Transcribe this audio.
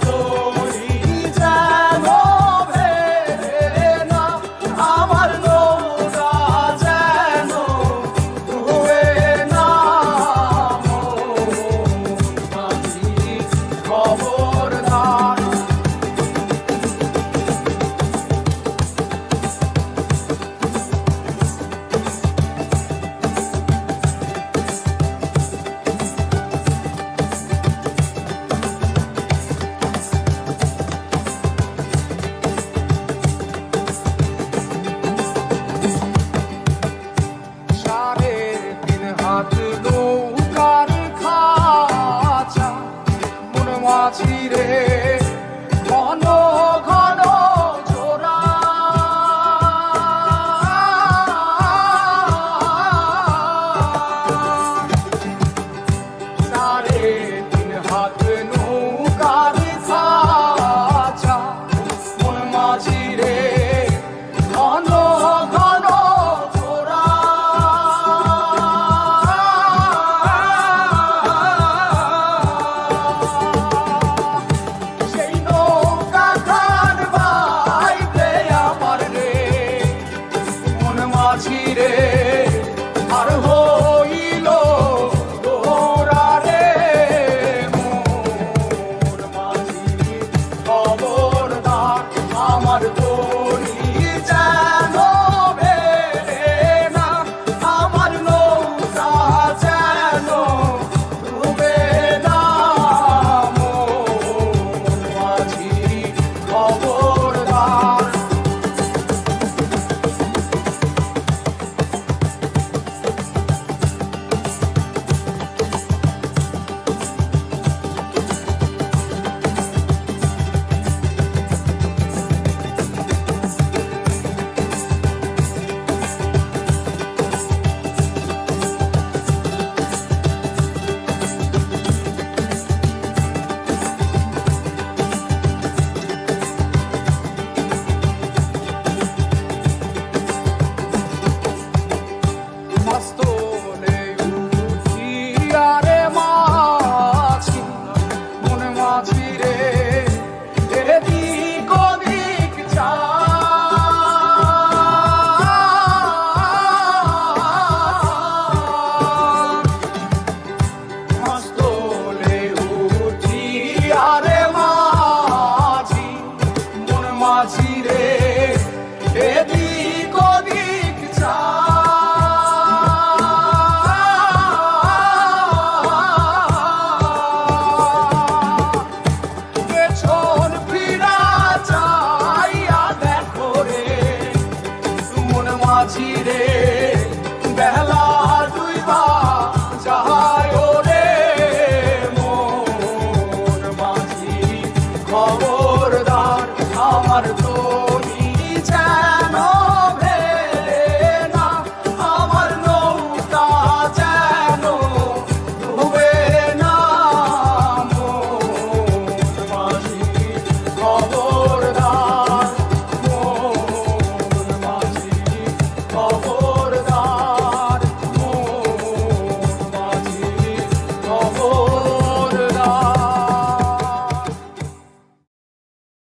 তরি যেন ভেড়ে না, আমার নৌকা যেন ডুবে না। মাঝি খবরদার। নৌকার খাঁচা মন মাঝি রে, ঘন ঘন জোড়া। সাড়ে তিন হাত নৌকার খাঁচা মন মাঝি রে, ঘন ঘন জোড়া। রে আর হইল তোরা রে, মোর মাঝি খবরদার। আমার তরি যেন ভেড়ে না, আমার নৌকা যেন ডুবে না। মোর মাঝি খবরদার। মস্তলে উঠিয়া রে মাঝি, মন মাঝি রে, এদিক ওদিক চায়। মস্তলে উঠিয়া রে মাঝি, মন মাঝি রে, এদিক ওদিক চায়। মাঝি রে বেলা দুইবা যায় রে, মোর মাঝি খবর।